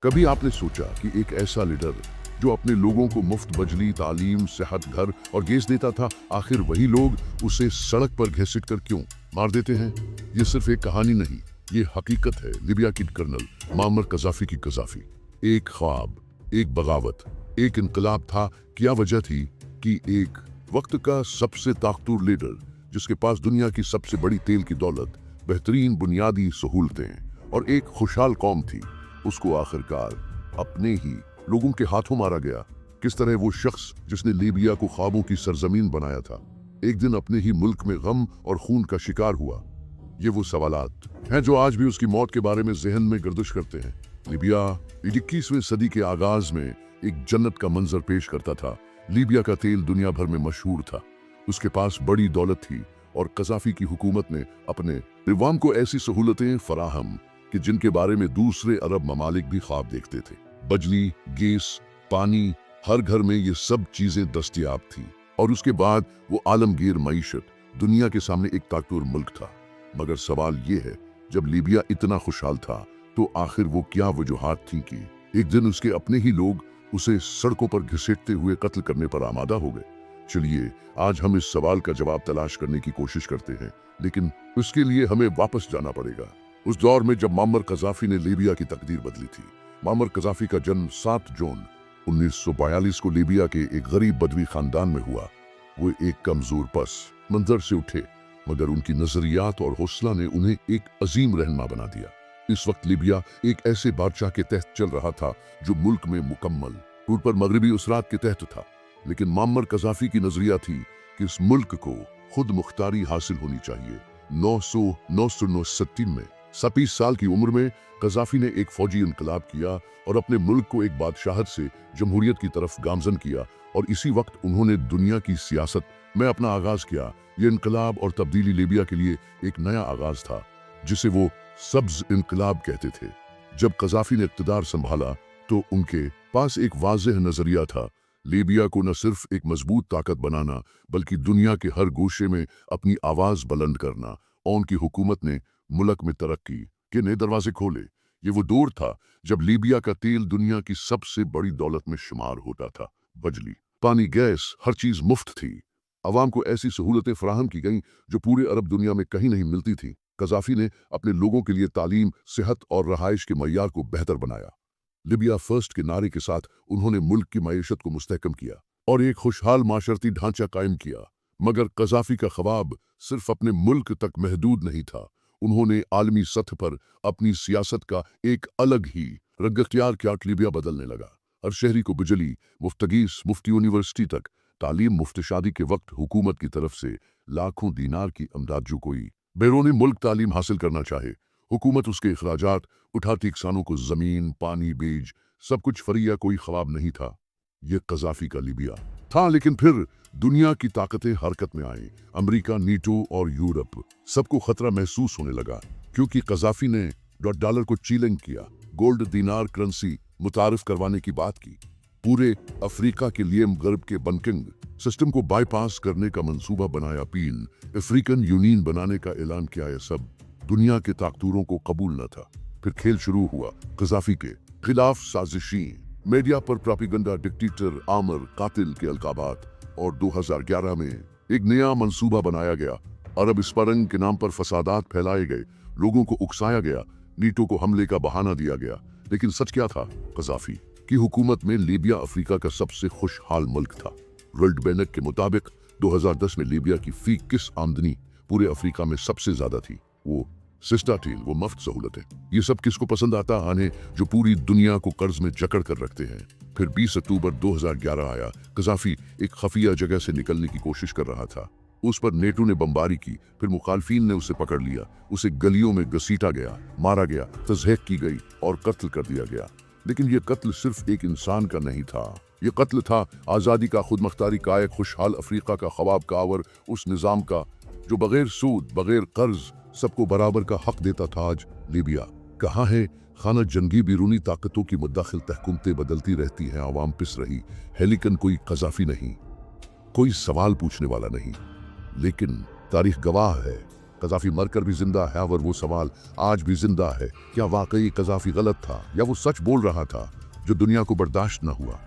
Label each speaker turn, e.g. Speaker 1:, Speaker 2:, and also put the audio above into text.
Speaker 1: कभी आपने सोचा कि एक ऐसा लीडर जो अपने लोगों को मुफ्त बिजली, तालीम, सेहत, घर और गैस देता था, आखिर वही लोग उसे सड़क पर घसीट कर क्यों मार देते हैं? ये सिर्फ एक कहानी नहीं, ये हकीकत है। लिबिया की कर्नल मुअम्मर कज़ाफ़ी की कज़ाफ़ी एक ख्वाब, एक बगावत, एक इनकलाब था। क्या वजह थी कि एक वक्त का सबसे ताकतवर लीडर, जिसके पास दुनिया की सबसे बड़ी तेल की दौलत, बेहतरीन बुनियादी सहूलतें और एक खुशहाल कौम थी, उसको आखिरकार अपने ही लोगों के हाथों मारा गया? किस तरह वो शख्स जिसने लीबिया को ख्वाबों की सरजमीन बनाया था, एक दिन अपने ही मुल्क में गम और खून का शिकार हुआ? ये वो सवालात हैं जो आज भी उसकी मौत के बारे में जहन में गर्दिश करते हैं। लीबिया 21वीं सदी के आगाज में एक जन्नत का मंजर पेश करता था। लीबिया का तेल दुनिया भर में मशहूर था, उसके पास बड़ी दौलत थी और कज़ाफ़ी की हुकूमत ने अपने निज़ाम को ऐसी सहूलतें फराहम कि जिनके बारे में दूसरे अरब ममालिक भी ख्वाब देखते थे। बिजली, गैस, पानी, हर घर में ये सब चीजें दस्तयाब थी। और उसके बाद वो आलमगीर मईशत, दुनिया के सामने एक ताकतवर मुल्क था। मगर सवाल ये है, जब लीबिया इतना खुशहाल था तो आखिर वो क्या वजूहात थी कि एक दिन उसके अपने ही लोग उसे सड़कों पर घसीटते हुए कत्ल करने पर आमादा हो गए? चलिए आज हम इस सवाल का जवाब तलाश करने की कोशिश करते हैं, लेकिन उसके लिए हमें वापस जाना पड़ेगा उस दौर में जब मुअम्मर कज़ाफ़ी ने लीबिया की तकदीर बदली थी। मुअम्मर कज़ाफ़ी का जन्म 7 जून 1942 को लीबिया के एक गरीब बदवी खानदान में हुआ। वो एक कमजोर पस मंजर से उठे, मगर उनकी नजरियात और हौसला ने उन्हें एक अजीम रहनुमा बना दिया। इस वक्त लीबिया एक ऐसे बादशाह के तहत चल रहा था जो मुल्क में मुकम्मल तौर पर मगरबी उसरात के तहत था। लेकिन मुअम्मर कज़ाफ़ी की नजरिया थी कि इस मुल्क को खुद मुख्तारी हासिल होनी चाहिए। 969 में 27 साल की उम्र में कज़ाफ़ी ने एक फौजी इनकलाब किया और अपने मुल्क को एक बादशाहत से जमहूरियत की तरफ गामजन किया। और इसी वक्त उन्होंने दुनिया की सियासत में अपना आगाज किया। ये इनकलाब और तब्दीली लीबिया के लिए एक नया आगाज था, जिसे वो सब्ज इनकलाब कहते थे। जब कज़ाफ़ी ने इक़्तिदार संभाला तो उनके पास एक वाज़ेह नजरिया था, लीबिया को न सिर्फ एक मजबूत ताकत बनाना, बल्कि दुनिया के हर गोशे में अपनी आवाज बुलंद करना। और उनकी हुकूमत ने मुल्क में तरक्की के नए दरवाजे खोले। ये वो दौर था जब लीबिया का तेल दुनिया की सबसे बड़ी दौलत में शुमार होता था। बिजली, पानी, गैस, हर चीज मुफ्त थी। अवाम को ऐसी सहूलतें फराहम की गईं जो पूरे अरब दुनिया में कहीं नहीं मिलती थी। कज़ाफ़ी ने अपने लोगों के लिए तालीम, सेहत और रहाइश के मय्यार को बेहतर बनाया। लिबिया फर्स्ट के नारे के साथ उन्होंने मुल्क की मईशत को मुस्तहकम किया और एक खुशहाल माशरती ढांचा कायम किया। मगर कज़ाफ़ी का ख्वाब सिर्फ अपने मुल्क तक महदूद नहीं था। उन्होंने आलमी सतह पर अपनी सियासत का एक अलग ही रंग अख्तियार किया। लीबिया बदलने लगा। हर शहरी को बिजली, मुफ्त गैस, मुफ्त यूनिवर्सिटी तक तालीम, मुफ्त शादी के वक्त हुकूमत की तरफ से लाखों दीनार की अमदाद। जो कोई बैरूनी मुल्क तालीम हासिल करना चाहे, हुकूमत उसके अखराजात उठाती। किसानों को जमीन, पानी, बीज सब कुछ फ्री। या कोई ख्वाब नहीं था। ये कज़ाफ़ी का लीबिया था। लेकिन फिर दुनिया की ताकतें हरकत में आई। अमेरिका, नीटो और यूरोप सबको खतरा महसूस होने लगा, क्योंकि कज़ाफ़ी ने डॉलर को चैलेंज किया, गोल्ड दीनार करेंसी मुतारिफ करवाने की बात की, पूरे अफ्रीका के लिए गर्ब के बैंकिंग सिस्टम को बाईपास करने का मंसूबा बनाया, पीन अफ्रीकन यूनियन बनाने का ऐलान किया। यह सब दुनिया के ताकतवरों को कबूल न था। फिर खेल शुरू हुआ। कज़ाफ़ी के खिलाफ साजिशी, मीडिया पर प्रोपेगेंडा, डिक्टेटर, आमर, कातिल के अलकाबात। और 2011 में एक नया मंसूबा बनाया गया। अरब स्प्रिंग के नाम पर फसादात फैलाए गए, लोगों को उकसाया गया, नीटो को हमले का बहाना दिया गया। लेकिन सच क्या था? कज़ाफ़ी की हुकूमत में लीबिया अफ्रीका का सबसे खुशहाल मुल्क था। वर्ल्ड बैंक के मुताबिक 2010 में लीबिया की फी किस आमदनी पूरे अफ्रीका में सबसे ज्यादा थी। वो सिस्टा टील, वो मुफ्त सहूलतें, ये सब किसको पसंद आता? आने जो पूरी दुनिया को कर्ज में जकड़ कर रखते हैं। फिर 20 अक्टूबर 2011 आया। कज़ाफ़ी एक खफिया जगह से निकलने की कोशिश कर रहा था। उस पर नेटो ने बमबारी की। फिर मुखालफीन ने उसे पकड़ लिया, उसे गलियों में घसीटा गया, मारा गया, तज़हीक की गई और कत्ल कर दिया गया। लेकिन ये कत्ल सिर्फ एक इंसान का नहीं था, ये कत्ल था आज़ादी का, खुद मुख्तारी का, एक खुशहाल अफ्रीका का ख्वाब का, और उस निज़ाम का जो बगैर सूद, बगैर कर्ज सबको बराबर का हक देता था। आज लीबिया कहाँ है? खाना जंगी बैरूनी ताकतों की मुद्दाखिल तहकुमतें बदलती रहती हैं, आवाम पिस रही है, लेकिन कोई कज़ाफ़ी नहीं, कोई सवाल पूछने वाला नहीं। लेकिन तारीख गवाह है, कजाफी मरकर भी जिंदा है और वो सवाल आज भी जिंदा है, क्या वाकई कजाफी गलत था या वो सच बोल रहा था जो दुनिया को बर्दाश्त न हुआ।